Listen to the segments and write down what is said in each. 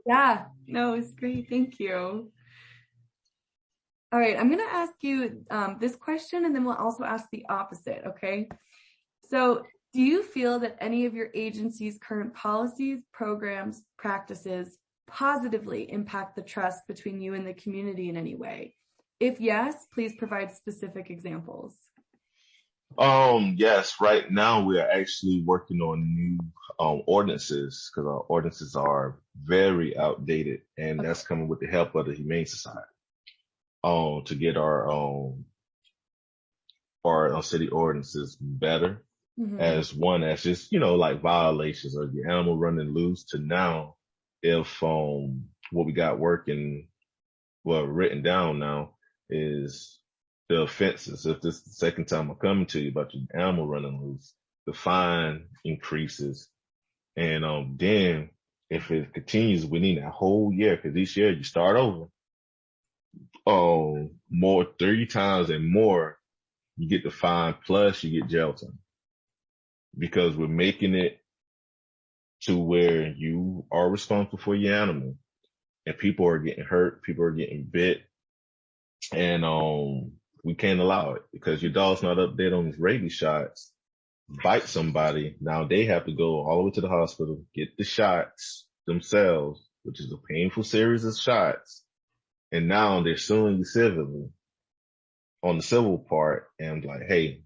Yeah, no, it's great. Thank you. All right, I'm going to ask you this question, and then we'll also ask the opposite, okay? So, do you feel that any of your agency's current policies, programs, practices positively impact the trust between you and the community in any way? If yes, please provide specific examples. Yes, right now we are actually working on new ordinances because our ordinances are very outdated, and Okay. that's coming with the help of the Humane Society. To get our city ordinances better Mm-hmm. as one as just, like violations of the animal running loose to now if what we got working well written down now is the offenses. If this is the second time I'm coming to you about your animal running loose, the fine increases. And then if it continues, we need a whole year because each year you start over. More 30 times and more, you get the fine plus you get jail time because we're making it to where you are responsible for your animal and people are getting hurt, people are getting bit, and we can't allow it because your dog's not up there on his rabies shots, bite somebody. Now they have to go all the way to the hospital, get the shots themselves, which is a painful series of shots. And now they're suing you civilly on the civil part and like, hey,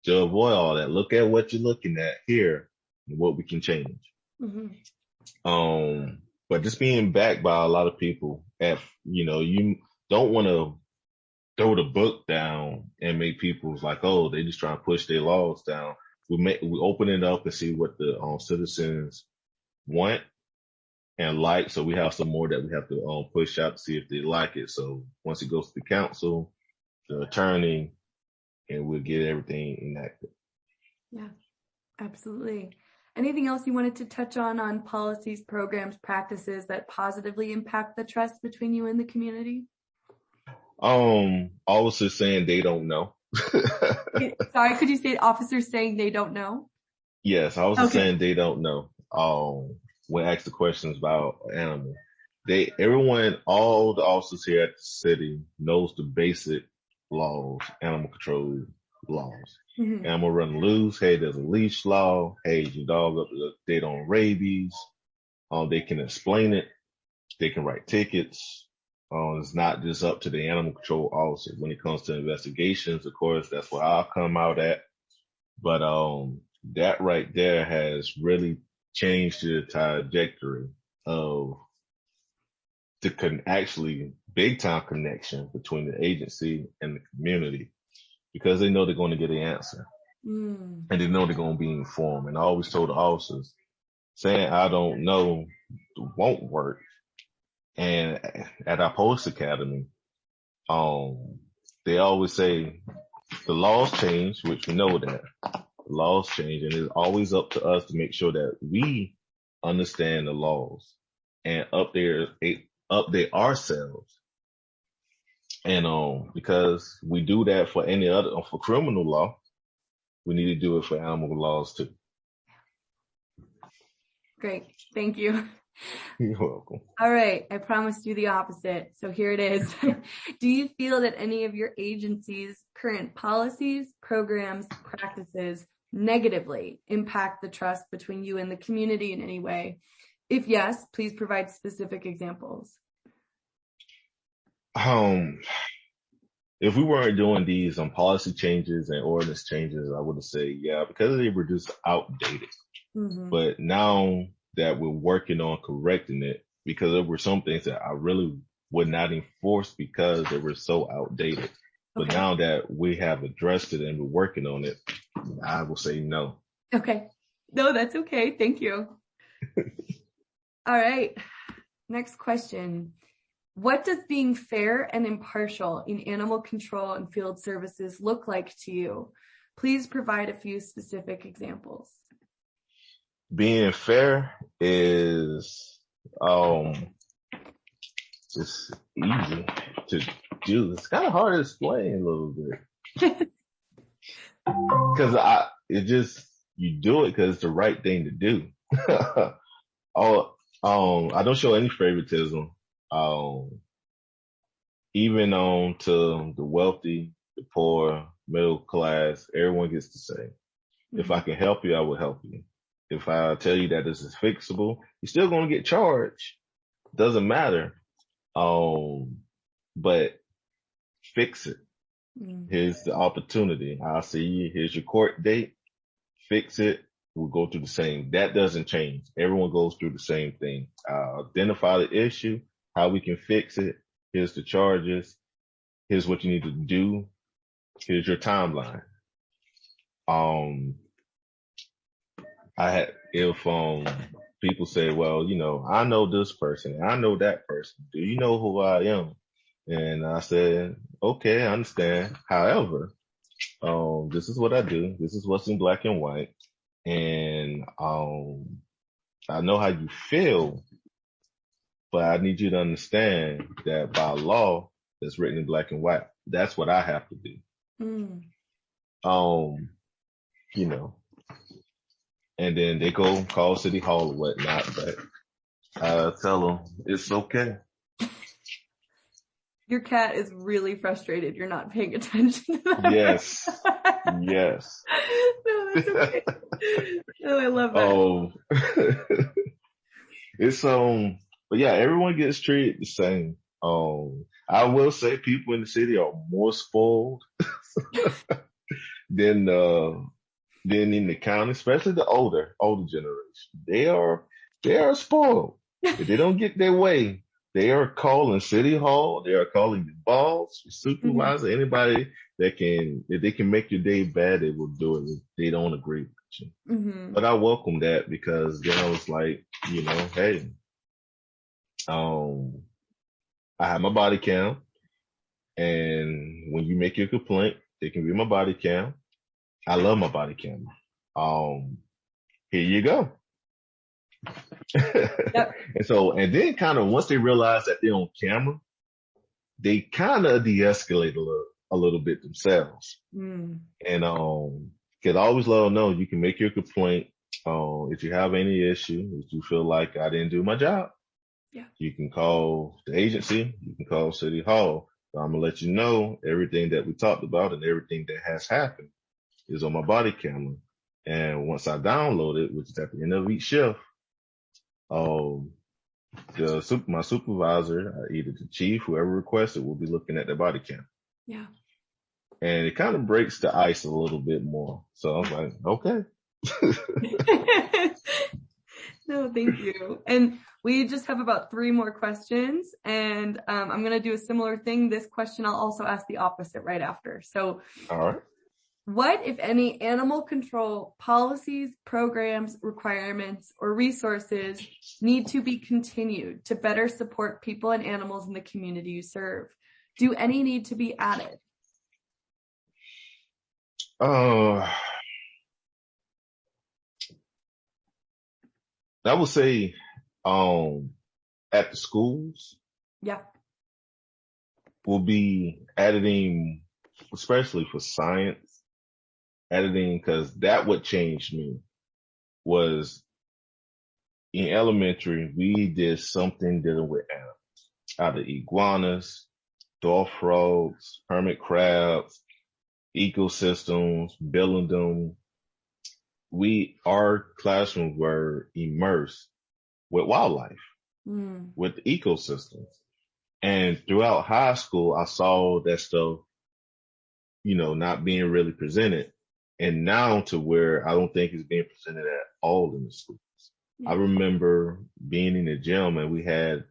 to avoid all that, look at what you're looking at here and what we can change. Mm-hmm. But just being backed by a lot of people you don't want to throw the book down and make people like, oh, they just try to push their laws down. We open it up and see what the citizens want and like. So we have some more that we have to push out to see if they like it. So once it goes to the council, the attorney, and we'll get everything enacted. Yeah, absolutely. Anything else you wanted to touch on policies, programs, practices that positively impact the trust between you and the community? Officers saying they don't know. Sorry, could you say officers saying they don't know? Yes, officers Okay. saying they don't know. When asked the questions about animal, all the officers here at the city knows the basic laws, animal control laws. Mm-hmm. Animal run loose. Hey, there's a leash law. Hey, your dog up to date on rabies. They can explain it. They can write tickets. It's not just up to the animal control officer. When it comes to investigations, of course, that's where I'll come out at. But that right there has really changed the trajectory of actually big time connection between the agency and the community because they know they're going to get an answer and they know they're going to be informed. And I always told the officers saying, I don't know won't work. And at our post academy, they always say the laws change, which we know that the laws change, and it's always up to us to make sure that we understand the laws and update ourselves. And because we do that for for criminal law, we need to do it for animal laws too. Great, thank you. You're welcome. All right, I promised you the opposite. So here it is. Do you feel that any of your agency's current policies, programs, practices negatively impact the trust between you and the community in any way? If yes, please provide specific examples. If we weren't doing these policy changes and ordinance changes, I would say, yeah, because they were just outdated. Mm-hmm. But now that we're working on correcting it, because there were some things that I really would not enforce because they were so outdated. But now that we have addressed it and we're working on it, I will say no. Okay. No, that's okay. Thank you. All right. Next question. What does being fair and impartial in animal control and field services look like to you? Please provide a few specific examples. Being fair is just easy to do. It's kind of hard to explain a little bit because you do it because it's the right thing to do. I don't show any favoritism. Um, even on to the wealthy, the poor, middle class, everyone gets to say, if I Mhm. can help you, I will help you. If I tell you that this is fixable, you're still going to get charged. Doesn't matter. Um, but fix it. Mm. Here's the opportunity. I'll see you. Here's your court date. Fix it. We'll go through the same. That doesn't change. Everyone goes through the same thing. Identify the issue, how we can fix it. Here's the charges. Here's what you need to do. Here's your timeline. Um, if people say, well, I know this person, I know that person. Do you know who I am? And I said, okay, I understand. However, this is what I do. This is what's in black and white. And I know how you feel, but I need you to understand that by law, that's written in black and white. That's what I have to do. Mm. Um, you know, and then they go call City Hall or whatnot, but I tell them it's okay. Your cat is really frustrated. You're not paying attention to that. Yes. Yes. No, that's okay. Oh, I love that. Oh, it's, but yeah, everyone gets treated the same. I will say people in the city are more spoiled than, than in the county, especially the older generation. They are spoiled. If they don't get their way, they are calling City Hall. They are calling the boss, your supervisor, anybody if they can make your day bad, they will do it if they don't agree with you. Mm-hmm. But I welcome that because then I was like, hey, I have my body cam, and when you make your complaint, they can read my body cam. I love my body cam. Here you go. Yep. And then kind of once they realize that they're on camera, they kind of de-escalate a little bit themselves. Mm. And, cause I always let them know you can make your complaint. If you have any issue, if you feel like I didn't do my job, Yeah. you can call the agency, you can call City Hall. So I'm gonna let you know everything that we talked about and everything that has happened is on my body camera. And once I download it, which is at the end of each shift, my supervisor, either the chief, whoever requested, will be looking at the body cam. Yeah. And it kind of breaks the ice a little bit more. So I was like, okay. No, thank you. And we just have about 3 more questions, and I'm going to do a similar thing. This question I'll also ask the opposite right after. So, all right. What, if any, animal control policies, programs, requirements, or resources need to be continued to better support people and animals in the community you serve? Do any need to be added? I would say, at the schools, Yeah. will be editing, especially for science, editing, because that what changed me was in elementary, we did something dealing with animals, either iguanas, dwarf frogs, hermit crabs, ecosystems, building them. Our classrooms were immersed with wildlife, with ecosystems. And throughout high school, I saw that stuff, not being really presented. And now to where I don't think it's being presented at all in the schools. I remember being in the gym and we had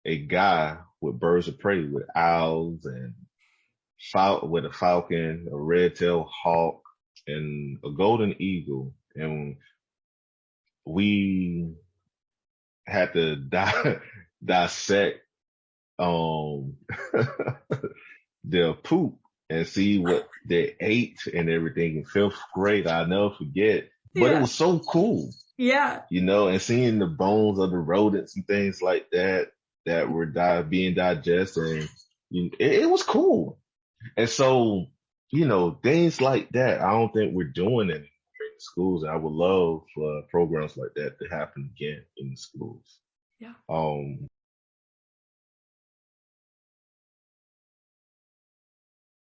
a guy with birds of prey, with owls and with a falcon, a red-tailed hawk, and a golden eagle. And we had to dissect their poop and see what they ate and everything in 5th grade. I'll never forget. But it was so cool. Yeah. And seeing the bones of the rodents and things like that were being digested. And it was cool. And so, things like that, I don't think we're doing it in the schools. I would love for programs like that to happen again in the schools. Yeah.